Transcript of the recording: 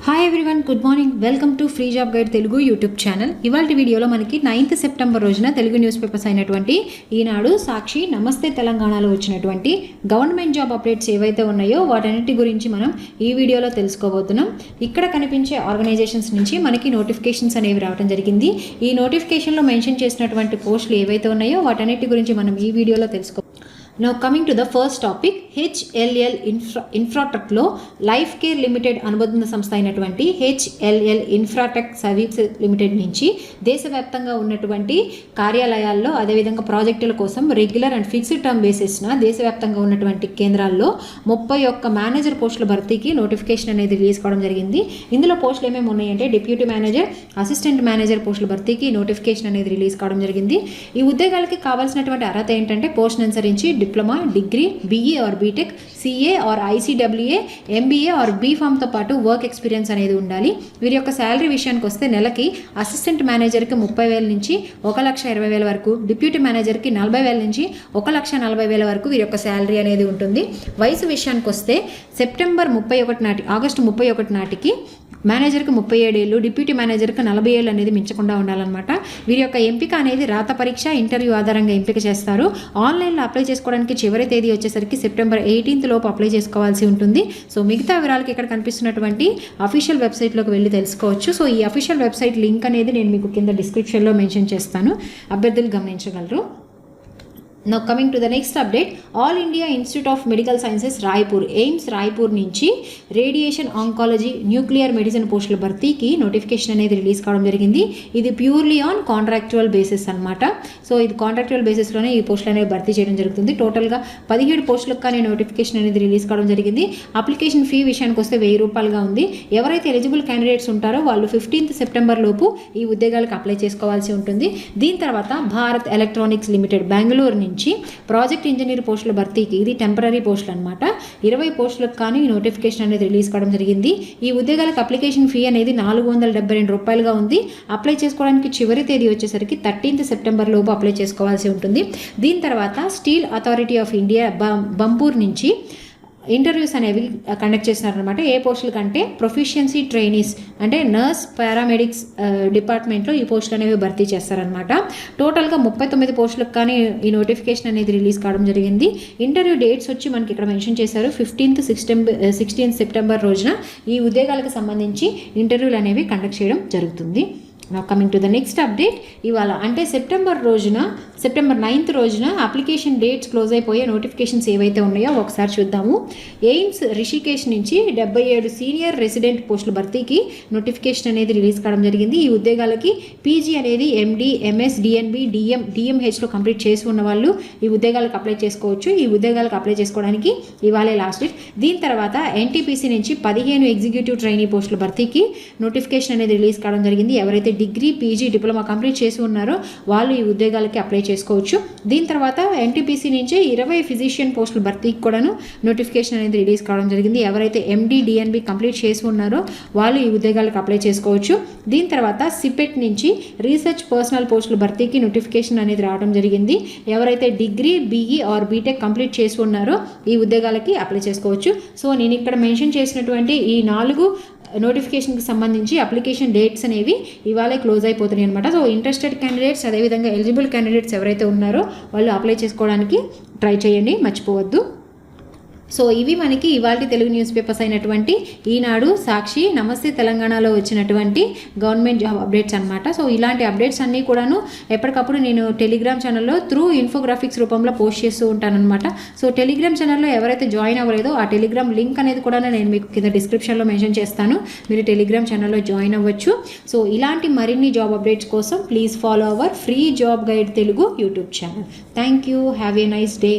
Hi everyone, good morning. Welcome to free job guide Telugu YouTube channel. ఇవాళ వీడియోలో మనకి 9th September రోజున Telugu news papers అయినటువంటి ఈనాడు, సాక్షి, నమస్తే తెలంగాణలో వచ్చినటువంటి గవర్నమెంట్ జాబ్ అప్డేట్స్ ఏవైతే ఉన్నాయో వాటన్నిటి గురించి మనం ఈ వీడియోలో తెలుసుకోబోతున్నాం. ఇక్కడ కనిపించే ఆర్గనైజేషన్స్ నుంచి మనకి నోటిఫికేషన్స్ అనేవి రావడం జరిగింది. ఈ నోటిఫికేషన్లో మెన్షన్ చేసినటువంటి పోస్టులు ఏవైతే ఉన్నాయో వాటన్నిటి గురించి మనం ఈ వీడియోలో తెలుసుకో. Now coming to the first topic, HLL ఇన్ఫ్రాటెక్లో లైఫ్ కేర్ లిమిటెడ్ అనుబంధ సంస్థ అయినటువంటి HLL ఇన్ఫ్రాటెక్ సర్వీస్ లిమిటెడ్ నుంచి దేశవ్యాప్తంగా ఉన్నటువంటి కార్యాలయాల్లో అదేవిధంగా ప్రాజెక్టుల కోసం రెగ్యులర్ అండ్ ఫిక్స్డ్ టర్మ్ బేసిస్న దేశవ్యాప్తంగా ఉన్నటువంటి కేంద్రాల్లో 31 మేనేజర్ పోస్టుల భర్తీకి నోటిఫికేషన్ అనేది రిలీజ్ కావడం జరిగింది. ఇందులో పోస్టులు ఏమేమి ఉన్నాయంటే డిప్యూటీ మేనేజర్, అసిస్టెంట్ మేనేజర్ పోస్టుల భర్తీకి నోటిఫికేషన్ అనేది రిలీజ్ కావడం జరిగింది. ఈ ఉద్యోగాలకి కావాల్సినటువంటి అర్హత ఏంటంటే పోస్ట్ అనుసరించి diploma, degree, BE or B Tech, CA or ICWA, MBA or B.Pharmతో పాటు వర్క్ ఎక్స్పీరియన్స్ అనేది ఉండాలి. వీరి యొక్క శాలరీ విషయానికి వస్తే నెలకి అసిస్టెంట్ మేనేజర్కి 30,000 నుంచి 1,20,000 వరకు, డిప్యూటీ మేనేజర్కి 40,000 నుంచి 1,40,000 వరకు వీరి యొక్క శాలరీ అనేది ఉంటుంది. వయసు విషయానికి వస్తే ఆగస్టు 31 నాటికి మేనేజర్కి 37 ఏళ్ళు, డిప్యూటీ మేనేజర్కి 40 ఏళ్ళు అనేది మించకుండా ఉండాలన్నమాట. వీరి యొక్క ఎంపిక అనేది రాత పరీక్ష, ఇంటర్వ్యూ ఆధారంగా ఎంపిక చేస్తారు. ఆన్లైన్లో అప్లై చేసుకోవడానికి చివరి తేదీ వచ్చేసరికి సెప్టెంబర్ 18 లోపు అప్లై చేసుకోవాల్సి ఉంటుంది. సో మిగతా వివరాలకి ఇక్కడ కనిపిస్తున్నటువంటి అఫీషియల్ వెబ్సైట్లోకి వెళ్ళి తెలుసుకోవచ్చు. సో ఈ అఫీషియల్ వెబ్సైట్ లింక్ అనేది నేను మీకు కింద డిస్క్రిప్షన్లో మెన్షన్ చేస్తాను, అభ్యర్థులు గమనించగలరు. Now coming to the next update, All India Institute of Medical Sciences Raipur, AIIMS Raipur నుంచి రేడియేషన్ ఆంకాలజీ, న్యూక్లియర్ మెడిసిన్ పోస్టుల భర్తీకి నోటిఫికేషన్ అనేది రిలీజ్ కావడం జరిగింది. ఇది ప్యూర్లీ ఆన్ కాంట్రాక్చువల్ బేసిస్ అనమాట. సో ఇది కాంట్రాక్చువల్ బేసిస్లోనే ఈ పోస్టులు అనేవి భర్తీ చేయడం జరుగుతుంది. టోటల్గా 17 పోస్టులకు కానీ నోటిఫికేషన్ అనేది రిలీజ్ కావడం జరిగింది. అప్లికేషన్ ఫీ విషయానికి వస్తే ₹1000 ఉంది. ఎవరైతే ఎలిజిబుల్ క్యాండిడేట్స్ ఉంటారో వాళ్ళు 15th సెప్టెంబర్ లోపు ఈ ఉద్యోగాలకు అప్లై చేసుకోవాల్సి ఉంటుంది. దీని తర్వాత భారత్ ఎలక్ట్రానిక్స్ లిమిటెడ్ బెంగళూరు నుంచి ప్రాజెక్ట్ ఇంజనీర్ పోస్టుల భర్తీకి, ఇది టెంపరీ పోస్టులు అనమాట, 20 పోస్టులకు కానీ నోటిఫికేషన్ అనేది రిలీజ్ కావడం జరిగింది. ఈ ఉద్యోగాలకు అప్లికేషన్ ఫీ అనేది ₹472 ఉంది. అప్లై చేసుకోవడానికి చివరి తేదీ వచ్చేసరికి 13th సెప్టెంబర్ లోపు అప్లై చేసుకోవాల్సి ఉంటుంది. దీని తర్వాత స్టీల్ అథారిటీ ఆఫ్ ఇండియా బంపూర్ నుంచి ఇంటర్వ్యూస్ అనేవి కండక్ట్ చేస్తున్నారనమాట. ఏ పోస్టుల కంటే ప్రొఫిషియన్సీ ట్రైనీస్ అంటే నర్స్, పారామెడిక్స్ డిపార్ట్మెంట్లో ఈ పోస్టులు అనేవి భర్తీ చేస్తారనమాట. టోటల్గా 39 పోస్టులకు కానీ ఈ నోటిఫికేషన్ అనేది రిలీజ్ కావడం జరిగింది. ఇంటర్వ్యూ డేట్స్ వచ్చి మనకి ఇక్కడ మెన్షన్ చేశారు. 16th సెప్టెంబర్ రోజున ఈ ఉద్యోగాలకు సంబంధించి ఇంటర్వ్యూలు అనేవి కండక్ట్ చేయడం జరుగుతుంది. Now coming to the next update, ఇవాళ అంటే సెప్టెంబర్ 9th రోజున అప్లికేషన్ డేట్స్ క్లోజ్ అయిపోయే నోటిఫికేషన్స్ ఏవైతే ఉన్నాయో ఒకసారి చూద్దాము. ఎయిమ్స్ రిషికేష్ నుంచి 77 సీనియర్ రెసిడెంట్ పోస్టుల భర్తీకి నోటిఫికేషన్ అనేది రిలీజ్ కావడం జరిగింది. ఈ ఉద్యోగాలకి PG అనేది MD, MS, DNB, DMHలో కంప్లీట్ చేసి ఉన్న వాళ్ళు ఈ ఉద్యోగాలకు అప్లై చేసుకోవచ్చు. ఈ ఉద్యోగాలకు అప్లై చేసుకోవడానికి ఇవాళే లాస్ట్ డేట్. దీని తర్వాత NTPC నుంచి 15 ఎగ్జిక్యూటివ్ ట్రైనీ పోస్టుల భర్తీకి నోటిఫికేషన్ అనేది రిలీజ్ కావడం జరిగింది. ఎవరైతే డిగ్రీ, PG, డిప్లొమా కంప్లీట్ చేసి ఉన్నారో వాళ్ళు ఈ ఉద్యోగాలకి అప్లై చేసుకోవచ్చు. దీని తర్వాత NTPC నుంచి 20 ఫిజిషియన్ పోస్టుల భర్తీకి కూడాను నోటిఫికేషన్ అనేది రిలీజ్ కావడం జరిగింది. ఎవరైతే MD, DNB కంప్లీట్ చేసి ఉన్నారో వాళ్ళు ఈ ఉద్యోగాలకు అప్లై చేసుకోవచ్చు. దీని తర్వాత సిపెట్ నుంచి రీసెర్చ్ పర్సనల్ పోస్టుల భర్తీకి నోటిఫికేషన్ అనేది రావడం జరిగింది. ఎవరైతే degree, BE or BTech complete చేసి ఉన్నారో ఈ ఉద్యోగాలకి అప్లై చేసుకోవచ్చు. సో నేను ఇక్కడ మెన్షన్ చేసినటువంటి ఈ 4 నోటిఫికేషన్కి సంబంధించి అప్లికేషన్ డేట్స్ అనేవి ఇవాళే క్లోజ్ అయిపోతున్నాయి అనమాట. సో ఇంట్రెస్టెడ్ క్యాండిడేట్స్ అదేవిధంగా ఎలిజిబుల్ క్యాండిడేట్స్ ఎవరైతే ఉన్నారో వాళ్ళు అప్లై చేసుకోవడానికి ట్రై చేయండి, మర్చిపోవద్దు. సో ఇవి మనకి ఇవాళ తెలుగు న్యూస్ పేపర్స్ అయినటువంటి ఈనాడు, సాక్షి, నమస్తే తెలంగాణలో వచ్చినటువంటి గవర్నమెంట్ జాబ్ అప్డేట్స్ అనమాట. సో ఇలాంటి అప్డేట్స్ అన్నీ కూడాను ఎప్పటికప్పుడు నేను టెలిగ్రామ్ ఛానల్లో త్రూ ఇన్ఫోగ్రాఫిక్స్ రూపంలో పోస్ట్ చేస్తూ ఉంటానన్నమాట. సో టెలిగ్రామ్ ఛానల్లో ఎవరైతే జాయిన్ అవ్వలేదో ఆ టెలిగ్రామ్ లింక్ అనేది కూడా నేను మీకు కింద డిస్క్రిప్షన్లో మెన్షన్ చేస్తాను, మీరు టెలిగ్రామ్ ఛానల్లో జాయిన్ అవ్వచ్చు. సో ఇలాంటి మరిన్ని జాబ్ అప్డేట్స్ కోసం please follow our free job guide Telugu YouTube channel. Thank you, have a nice day.